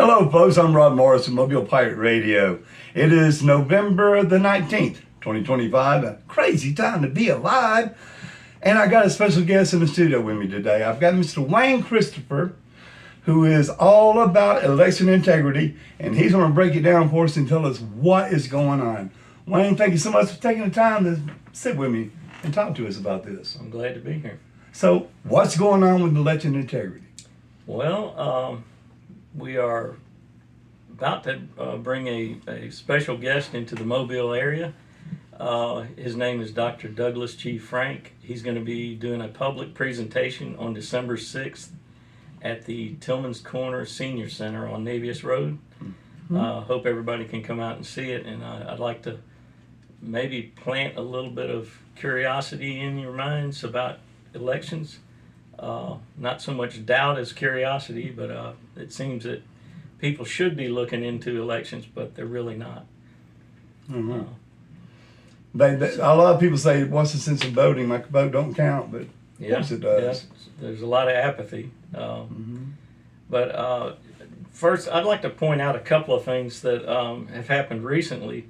Hello, folks. I'm Rod Morris of Mobile Pirate Radio. It is November the 19th, 2025. A crazy time to be alive. And I got a special guest in the studio with me today. I've got Mr. Wayne Christopher, who is all about election integrity, and he's going to break it down for us and tell us what is going on. Wayne, thank you so much for taking the time to sit with me and talk to us about this. I'm glad to be here. So, what's going on with election integrity? Well, we are about to bring a special guest into the Mobile area. His name is Dr. Douglas G. Frank. He's going to be doing a public presentation on December 6th at the Tillman's Corner Senior Center on Navius Road. Hope everybody can come out and see it, and I'd like to maybe plant a little bit of curiosity in your minds about elections. Not so much doubt as curiosity, but it seems that people should be looking into elections, but they're really not. Mm-hmm. A lot of people say, what's the sense of voting? My vote don't count, but of course it does. Yeah, there's a lot of apathy. But first, I'd like to point out a couple of things that have happened recently.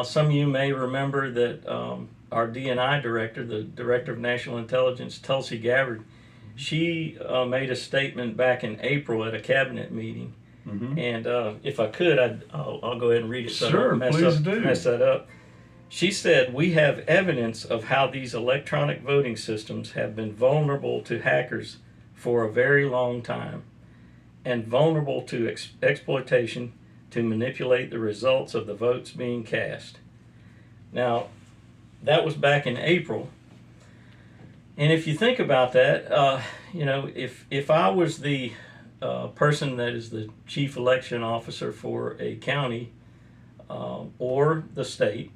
Some of you may remember that our D&I director, the Director of National Intelligence, Tulsi Gabbard, she made a statement back in April at a cabinet meeting. And if I could, I'll go ahead and read it. So sure, please do. Mess that up. She said, "We have evidence of how these electronic voting systems have been vulnerable to hackers for a very long time and vulnerable to exploitation to manipulate the results of the votes being cast." Now, that was back in April. And if you think about that, if I was the person that is the chief election officer for a county or the state,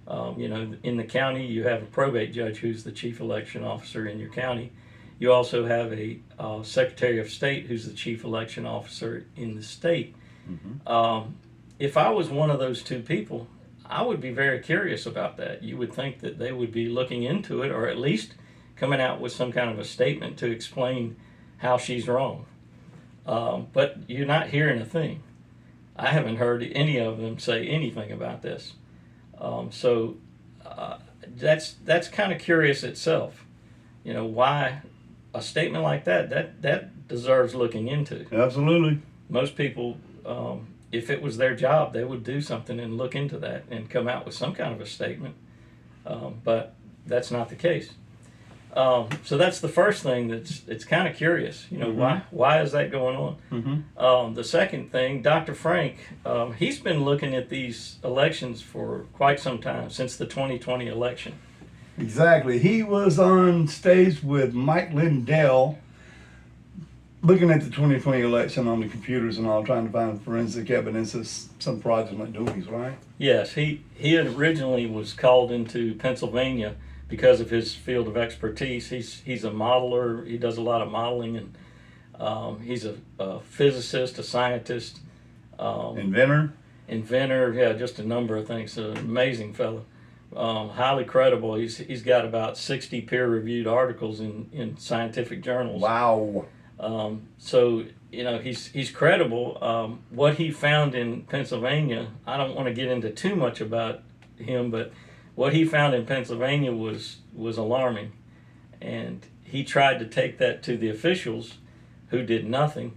in the county you have a probate judge who's the chief election officer in your county. You also have a secretary of state who's the chief election officer in the state. If I was one of those two people, I would be very curious about that. You would think that they would be looking into it, or at least coming out with some kind of a statement to explain how she's wrong. But you're not hearing a thing. I haven't heard any of them say anything about this. So that's kind of curious itself. Why a statement like that deserves looking into. Absolutely. Most people, if it was their job, they would do something and look into that and come out with some kind of a statement. But that's not the case. So that's the first thing it's kind of curious. Why is that going on? The second thing, Dr. Frank, he's been looking at these elections for quite some time, since the 2020 election. Exactly. He was on stage with Mike Lindell looking at the 2020 election on the computers and all, trying to find forensic evidence of some fraudulent doings, right? Yes, he had originally was called into Pennsylvania because of his field of expertise. He's a modeler. He does a lot of modeling, and he's a physicist, a scientist, inventor. Yeah, just a number of things. An amazing fellow, highly credible. He's got about 60 peer-reviewed articles in scientific journals. Wow. So he's credible. What he found in Pennsylvania, I don't want to get into too much about him, but what he found in Pennsylvania was alarming, and he tried to take that to the officials, who did nothing.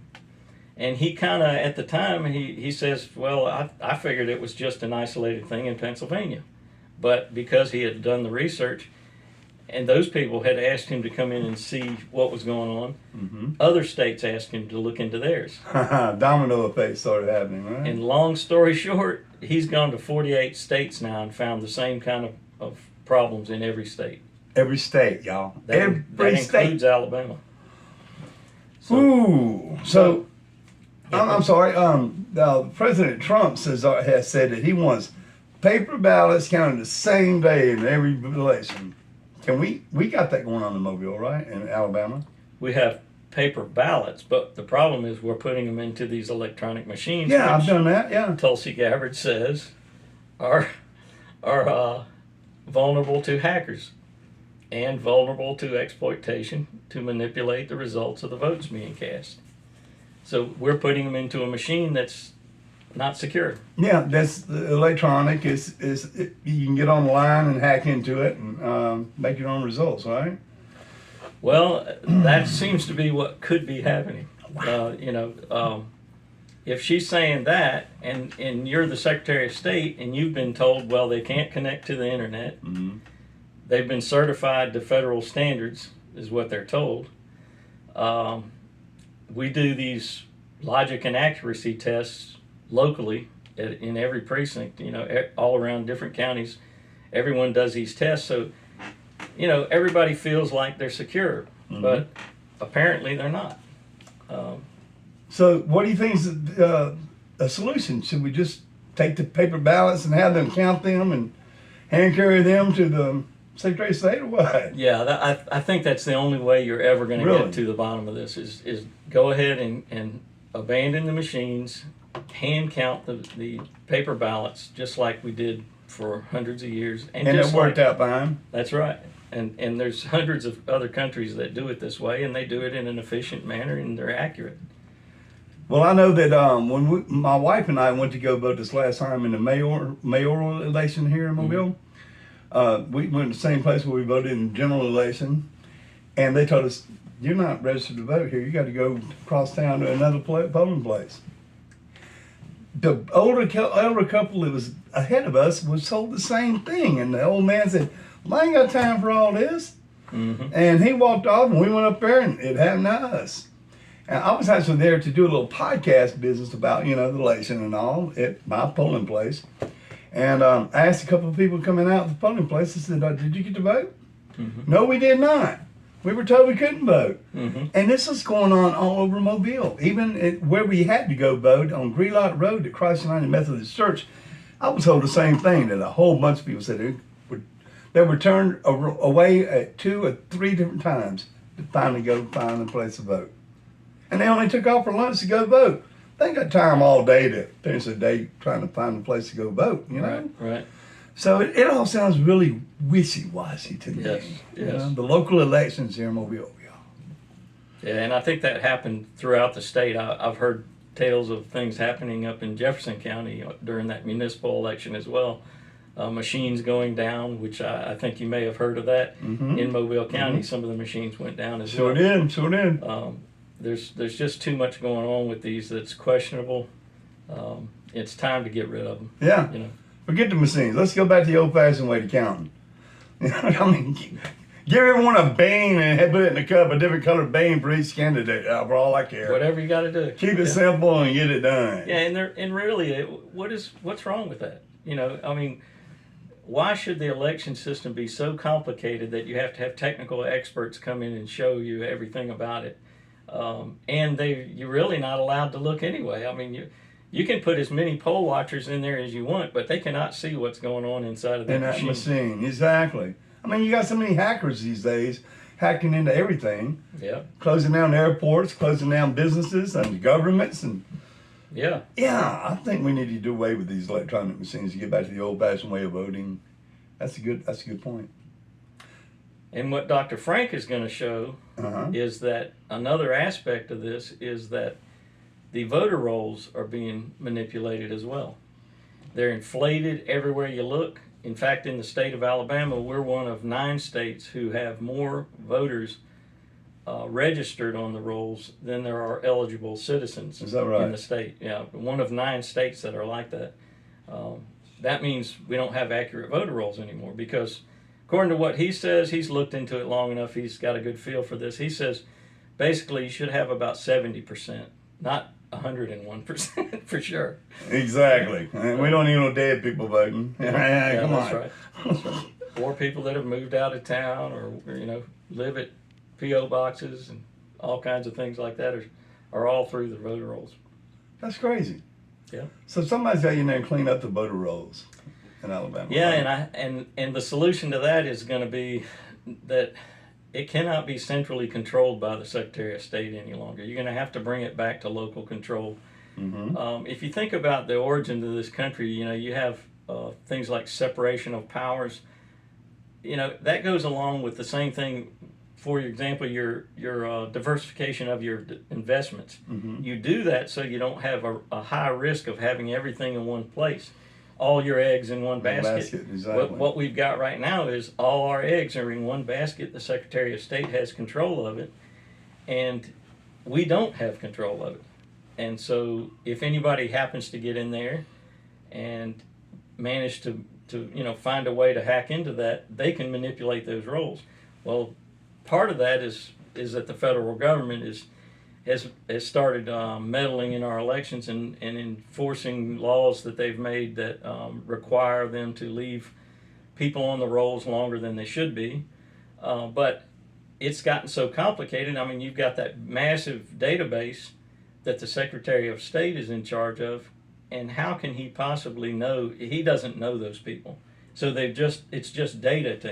And he kind of, at the time, he says, well, I figured it was just an isolated thing in Pennsylvania. But because he had done the research, and those people had asked him to come in and see what was going on, other states asked him to look into theirs. Domino effect started happening, right? And long story short, he's gone to 48 states now and found the same kind of problems in every state. Every state, y'all. That includes Alabama. So I'm sorry. President Trump has said that he wants paper ballots counted the same day in every election. We got that going on in Mobile, right? In Alabama? We have paper ballots, but the problem is we're putting them into these electronic machines. Yeah, I've done that, yeah. Tulsi Gabbard says are vulnerable to hackers and vulnerable to exploitation to manipulate the results of the votes being cast. So we're putting them into a machine that's not secure. Yeah, that's electronic. You can get online and hack into it and make your own results, right? Well, that seems to be what could be happening. If she's saying that, and you're the Secretary of State, and you've been told, well, they can't connect to the internet. Mm-hmm. They've been certified to federal standards, is what they're told. We do these logic and accuracy tests locally in every precinct, all around different counties. Everyone does these tests, so everybody feels like they're secure, but apparently they're not. So what do you think is a solution? Should we just take the paper ballots and have them count them and hand carry them to the Secretary of State or what? Yeah, I think that's the only way you're ever going to Really? get to the bottom of this is go ahead and abandon the machines, hand count the paper ballots just like we did for hundreds of years. And it worked out fine. That's right. And there's hundreds of other countries that do it this way, and they do it in an efficient manner, and they're accurate. Well, I know that when my wife and I went to go vote this last time in the mayoral election here in Mobile, we went to the same place where we voted in the general election, and they told us, you're not registered to vote here. You got to go across town to another polling place. The elder couple that was ahead of us was told the same thing, and the old man said, well, I ain't got time for all this. And he walked off, and we went up there, and it happened to us. And I was actually there to do a little podcast business about, the election and all at my polling place. And I asked a couple of people coming out of the polling place, I said, did you get to vote? No, we did not. We were told we couldn't vote. And this was going on all over Mobile. Even where we had to go vote on Greelot Road at Christ United Methodist Church, I was told the same thing, that a whole bunch of people said they were turned away at 2 or 3 different times to finally go find a place to vote. And they only took off for lunch to go vote. They ain't got time all day to finish the day trying to find a place to go vote, Right. So it all sounds really wishy-washy to me. Yes. The local elections here in Mobile. Yeah, and I think that happened throughout the state. I've heard tales of things happening up in Jefferson County during that municipal election as well. Machines going down, which I think you may have heard of that in Mobile County. Some of the machines went down as well. Sure did. There's just too much going on with these that's questionable. It's time to get rid of them. Yeah. Forget the machines. Let's go back to the old-fashioned way to counting. Give everyone a bean and put it in a cup, a different colored bean for each candidate. For all I care. Whatever you got to do. Keep it simple and get it done. Yeah, and really, what's wrong with that? Why should the election system be so complicated that you have to have technical experts come in and show you everything about it? And you're really not allowed to look anyway. You can put as many poll watchers in there as you want, but they cannot see what's going on inside of that machine. Exactly. You got so many hackers these days hacking into everything. Yeah. Closing down airports, closing down businesses and governments, and yeah, I think we need to do away with these electronic machines to get back to the old-fashioned way of voting. That's a good point. And what Dr. Frank is going to show is that another aspect of this is that the voter rolls are being manipulated as well. They're inflated everywhere you look. In fact, in the state of Alabama, we're one of 9 states who have more voters registered on the rolls than there are eligible citizens. Is that right? In the state. Yeah, one of 9 states that are like that. That means we don't have accurate voter rolls anymore because according to what he says, he's looked into it long enough, he's got a good feel for this. He says basically you should have about 70%, not 101% for sure. Exactly. We don't need no dead people voting. Yeah, Come that's on. right. That's right. Or people that have moved out of town or live at P.O. boxes and all kinds of things like that are all through the voter rolls. That's crazy. Yeah. So somebody's got in there and clean up the voter rolls in Alabama. Yeah, and the solution to that is going to be that it cannot be centrally controlled by the Secretary of State any longer. You're going to have to bring it back to local control. If you think about the origin of this country, you have things like separation of powers. That goes along with the same thing for example, your diversification of your investments. Mm-hmm. You do that so you don't have a high risk of having everything in one place, all your eggs in one basket. Exactly. What we've got right now is all our eggs are in one basket. The Secretary of State has control of it, and we don't have control of it. And so if anybody happens to get in there and manage to find a way to hack into that, they can manipulate those rolls. Well, part of that is that the federal government has started meddling in our elections and enforcing laws that they've made that require them to leave people on the rolls longer than they should be. But it's gotten so complicated. I mean, you've got that massive database that the Secretary of State is in charge of, and how can he possibly know? He doesn't know those people. So it's just data to